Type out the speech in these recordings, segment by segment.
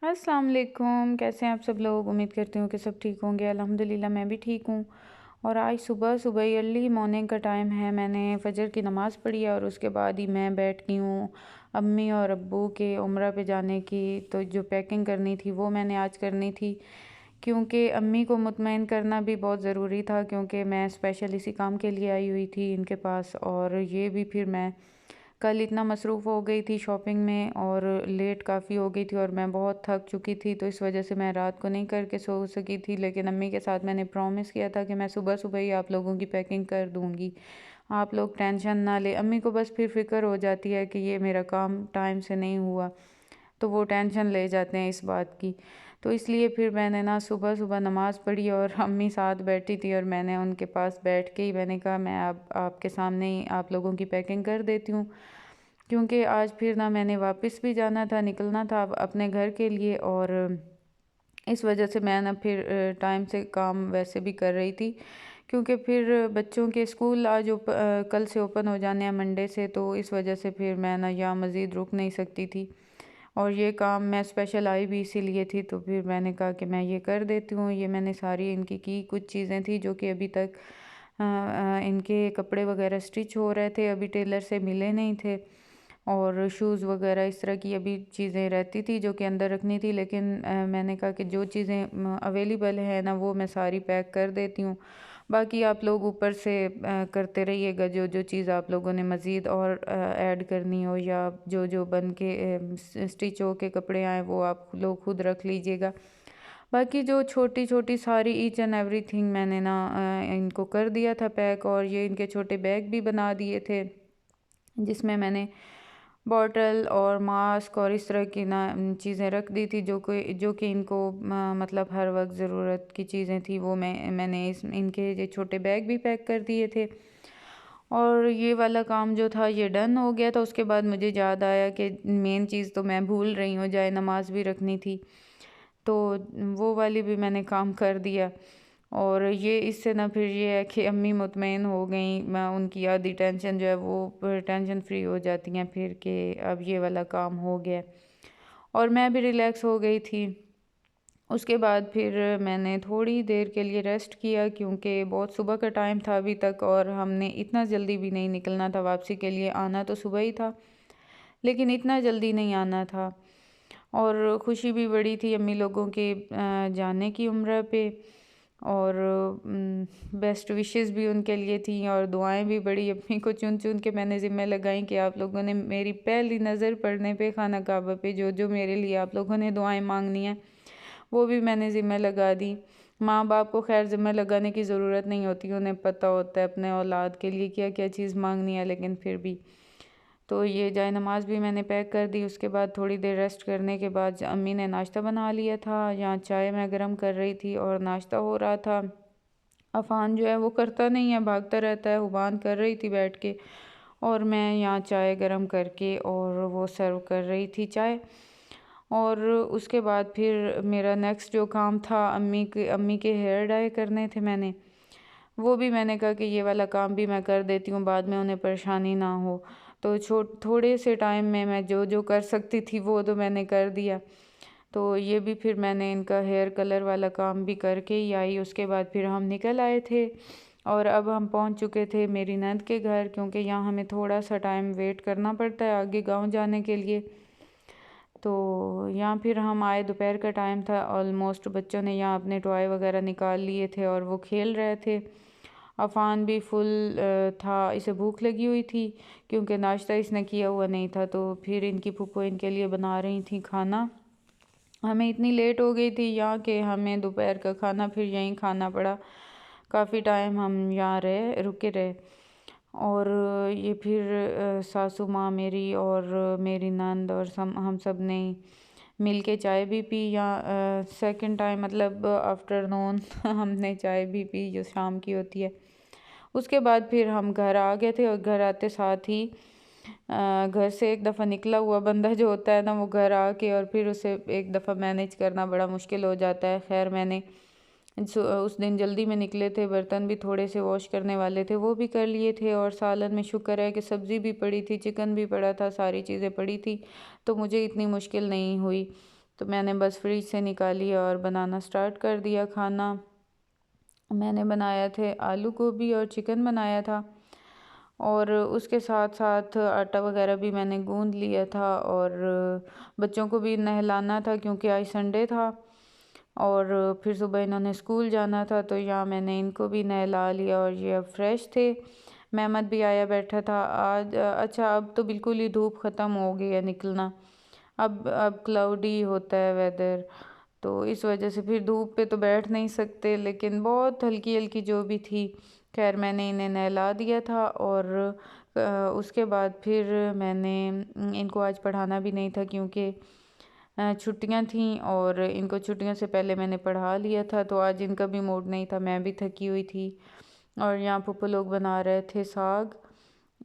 अस्सलाम वालेकुम। कैसे हैं आप सब लोग? उम्मीद करती हूँ कि सब ठीक होंगे। अल्हम्दुलिल्लाह मैं भी ठीक हूँ। और आज सुबह सुबह ही अर्ली मॉर्निंग का टाइम है, मैंने फ़जर की नमाज़ पढ़ी है और उसके बाद ही मैं बैठ गई हूँ अम्मी और अब्बू के उम्रा पे जाने की। तो जो पैकिंग करनी थी वो मैंने आज करनी थी, क्योंकि अम्मी को मुतमईन करना भी बहुत ज़रूरी था, क्योंकि मैं स्पेशल इसी काम के लिए आई हुई थी इनके पास। और ये भी फिर मैं कल इतना मसरूफ़ हो गई थी शॉपिंग में और लेट काफ़ी हो गई थी और मैं बहुत थक चुकी थी, तो इस वजह से मैं रात को नहीं करके सो सकी थी। लेकिन अम्मी के साथ मैंने प्रॉमिस किया था कि मैं सुबह सुबह ही आप लोगों की पैकिंग कर दूँगी, आप लोग टेंशन ना ले। अम्मी को बस फिर फ़िक्र हो जाती है कि ये मेरा काम टाइम से नहीं हुआ, तो वो टेंशन ले जाते हैं इस बात की। तो इसलिए फिर मैंने ना सुबह सुबह नमाज़ पढ़ी और अम्मी साथ बैठी थी और मैंने उनके पास बैठ के ही मैंने कहा मैं अब आपके सामने ही आप लोगों की पैकिंग कर देती हूँ, क्योंकि आज फिर ना मैंने वापस भी जाना था, निकलना था अपने घर के लिए। और इस वजह से मैं ना फिर टाइम से काम वैसे भी कर रही थी, क्योंकि फिर बच्चों के स्कूल आज कल से ओपन हो जाने हैं मंडे से, तो इस वजह से फिर मैं ना यहाँ मज़ीद रुक नहीं सकती थी। और ये काम मैं स्पेशल आई भी इसीलिए थी, तो फिर मैंने कहा कि मैं ये कर देती हूँ। ये मैंने सारी इनकी की, कुछ चीज़ें थी जो कि अभी तक इनके कपड़े वगैरह स्टिच हो रहे थे, अभी टेलर से मिले नहीं थे। और शूज़ वगैरह इस तरह की अभी चीज़ें रहती थी जो कि अंदर रखनी थी, लेकिन मैंने कहा कि जो चीज़ें अवेलेबल है ना वो मैं सारी पैक कर देती हूँ। बाकी आप लोग ऊपर से करते रहिएगा, जो जो चीज़ आप लोगों ने मज़ीद और ऐड करनी हो या जो जो बन के स्टिच हो के कपड़े आए वो आप लोग खुद रख लीजिएगा। बाकी जो छोटी छोटी सारी ईच एंड एवरीथिंग मैंने ना इनको कर दिया था पैक, और ये इनके छोटे बैग भी बना दिए थे जिसमें मैंने बॉटल और मास्क और इस तरह की ना चीज़ें रख दी थी, जो कि इनको मतलब हर वक्त ज़रूरत की चीज़ें थी, वो मैंने इस इनके ये छोटे बैग भी पैक कर दिए थे। और ये वाला काम जो था ये डन हो गया था। उसके बाद मुझे याद आया कि मेन चीज़ तो मैं भूल रही हूँ, जाए नमाज़ भी रखनी थी, तो वो वाली भी मैंने काम कर दिया। और ये इससे ना फिर ये है कि अम्मी मुतमईन हो गई, मैं उनकी आधी टेंशन जो है वो टेंशन फ्री हो जाती हैं फिर कि अब ये वाला काम हो गया, और मैं भी रिलैक्स हो गई थी। उसके बाद फिर मैंने थोड़ी देर के लिए रेस्ट किया, क्योंकि बहुत सुबह का टाइम था अभी तक और हमने इतना जल्दी भी नहीं निकलना था वापसी के लिए। आना तो सुबह ही था, लेकिन इतना जल्दी नहीं आना था। और खुशी भी बड़ी थी अम्मी लोगों के जाने की उम्र पे, और बेस्ट विशेस भी उनके लिए थी और दुआएं भी बड़ी अम्मी को चुन चुन के मैंने ज़िम्मे लगाई कि आप लोगों ने मेरी पहली नज़र पड़ने पे खाना काबा पे जो जो मेरे लिए आप लोगों ने दुआएं मांगनी है वो भी मैंने ज़िम्मे लगा दी। माँ बाप को खैर ज़िम्मे लगाने की ज़रूरत नहीं होती, उन्हें पता होता है अपने औलाद के लिए क्या क्या चीज़ मांगनी है, लेकिन फिर भी तो ये जाए नमाज़ भी मैंने पैक कर दी। उसके बाद थोड़ी देर रेस्ट करने के बाद अम्मी ने नाश्ता बना लिया था, यहाँ चाय मैं गरम कर रही थी और नाश्ता हो रहा था। अफ़ान जो है वो करता नहीं है, भागता रहता है, हुबान कर रही थी बैठ के, और मैं यहाँ चाय गरम करके और वो सर्व कर रही थी चाय। और उसके बाद फिर मेरा नेक्स्ट जो काम था, अम्मी के हेयर डाई करने थे मैंने, वो भी मैंने कहा कि ये वाला काम भी मैं कर देती हूँ, बाद में उन्हें परेशानी ना हो। तो थोड़े से टाइम में मैं जो जो कर सकती थी वो तो मैंने कर दिया। तो ये भी फिर मैंने इनका हेयर कलर वाला काम भी करके ही आई। उसके बाद फिर हम निकल आए थे और अब हम पहुंच चुके थे मेरी नंद के घर, क्योंकि यहाँ हमें थोड़ा सा टाइम वेट करना पड़ता है आगे गांव जाने के लिए। तो यहाँ फिर हम आए, दोपहर का टाइम था ऑलमोस्ट, बच्चों ने यहाँ अपने टॉय वगैरह निकाल लिए थे और वो खेल रहे थे। अफ़ान भी फुल था, इसे भूख लगी हुई थी क्योंकि नाश्ता इसने किया हुआ नहीं था, तो फिर इनकी फूफो इनके लिए बना रही थी खाना। हमें इतनी लेट हो गई थी यहाँ के हमें दोपहर का खाना फिर यहीं खाना पड़ा। काफ़ी टाइम हम यहाँ रुके रहे। और ये फिर सासू माँ मेरी और मेरी नंद और हम सब ने मिल के चाय भी पी, या सेकंड टाइम मतलब आफ्टरनून हमने चाय भी पी जो शाम की होती है। उसके बाद फिर हम घर आ गए थे और घर आते साथ ही घर से एक दफ़ा निकला हुआ बंदा जो होता है ना, वो घर आके और फिर उसे एक दफ़ा मैनेज करना बड़ा मुश्किल हो जाता है। खैर मैंने उस दिन जल्दी में निकले थे, बर्तन भी थोड़े से वॉश करने वाले थे वो भी कर लिए थे, और सालन में शुक्र है कि सब्ज़ी भी पड़ी थी, चिकन भी पड़ा था, सारी चीज़ें पड़ी थी, तो मुझे इतनी मुश्किल नहीं हुई। तो मैंने बस फ्रिज से निकाली और बनाना स्टार्ट कर दिया खाना। मैंने बनाया थे आलू गोभी और चिकन बनाया था, और उसके साथ साथ आटा वगैरह भी मैंने गूंद लिया था, और बच्चों को भी नहलाना था क्योंकि आज संडे था, और फिर सुबह इन्होंने स्कूल जाना था, तो यहाँ मैंने इनको भी नहला लिया और ये अब फ्रेश थे। मेहमद भी आया बैठा था आज। अच्छा, अब तो बिल्कुल ही धूप ख़त्म हो गई है निकलना, अब क्लाउडी होता है वेदर, तो इस वजह से फिर धूप पे तो बैठ नहीं सकते, लेकिन बहुत हल्की हल्की जो भी थी, खैर मैंने इन्हें नहला दिया था। और उसके बाद फिर मैंने इनको आज पढ़ाना भी नहीं था क्योंकि छुट्टियां थीं, और इनको छुट्टियों से पहले मैंने पढ़ा लिया था, तो आज इनका भी मूड नहीं था, मैं भी थकी हुई थी। और यहाँ पप्पू लोग बना रहे थे साग,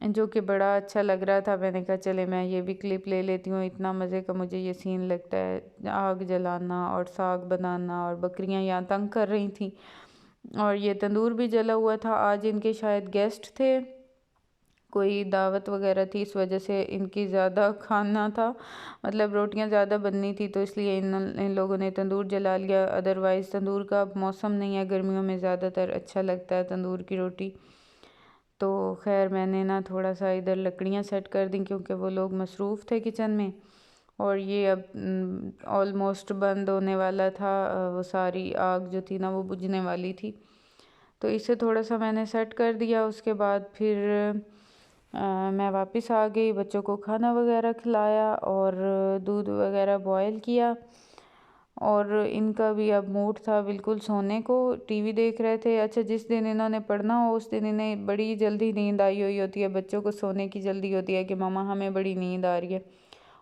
जो कि बड़ा अच्छा लग रहा था। मैंने कहा चले मैं ये भी क्लिप ले लेती हूँ, इतना मज़े का मुझे ये सीन लगता है, आग जलाना और साग बनाना, और बकरियाँ यहाँ तंग कर रही थी। और ये तंदूर भी जला हुआ था, आज इनके शायद गेस्ट थे, कोई दावत वगैरह थी, इस वजह से इनकी ज़्यादा खाना था, मतलब रोटियां ज़्यादा बननी थी, तो इसलिए इन लोगों ने तंदूर जला लिया। अदरवाइज़ तंदूर का अब मौसम नहीं है, गर्मियों में ज़्यादातर अच्छा लगता है तंदूर की रोटी। तो खैर मैंने ना थोड़ा सा इधर लकड़ियाँ सेट कर दी क्योंकि वो लोग मसरूफ़ थे किचन में, और ये अब ऑलमोस्ट बंद होने वाला था, वो सारी आग जो थी ना वो बुझने वाली थी, तो इसे थोड़ा सा मैंने सेट कर दिया। उसके बाद फिर मैं वापस आ गई, बच्चों को खाना वगैरह खिलाया और दूध वगैरह बॉयल किया, और इनका भी अब मूड था बिल्कुल सोने को, टीवी देख रहे थे। अच्छा, जिस दिन इन्होंने पढ़ना हो उस दिन इन्हें बड़ी जल्दी नींद आई हुई होती है, बच्चों को सोने की जल्दी होती है कि मामा हमें बड़ी नींद आ रही है,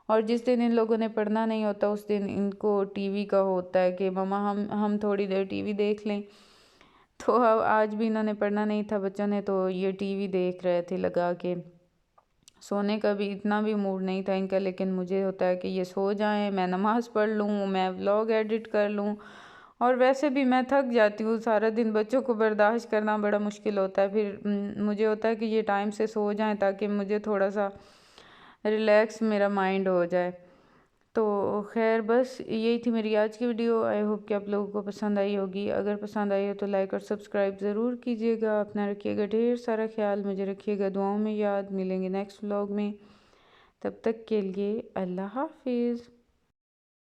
और जिस दिन इन लोगों ने पढ़ना नहीं होता उस दिन इनको टीवी का होता है कि मामा हम थोड़ी देर टीवी देख लें। तो अब आज भी इन्होंने पढ़ना नहीं था बच्चों ने, तो ये टीवी देख रहे थे लगा के। सोने का भी इतना भी मूड नहीं था इनका, लेकिन मुझे होता है कि ये सो जाएं, मैं नमाज़ पढ़ लूँ, मैं व्लॉग एडिट कर लूँ, और वैसे भी मैं थक जाती हूँ, सारा दिन बच्चों को बर्दाश्त करना बड़ा मुश्किल होता है। फिर मुझे होता है कि ये टाइम से सो जाएं ताकि मुझे थोड़ा सा रिलैक्स मेरा माइंड हो जाए। तो खैर बस यही थी मेरी आज की वीडियो। आई होप कि आप लोगों को पसंद आई होगी। अगर पसंद आई हो तो लाइक और सब्सक्राइब ज़रूर कीजिएगा। अपना रखिएगा ढेर सारा ख्याल, मुझे रखिएगा दुआओं में याद। मिलेंगे नेक्स्ट व्लॉग में, तब तक के लिए अल्लाह हाफिज़।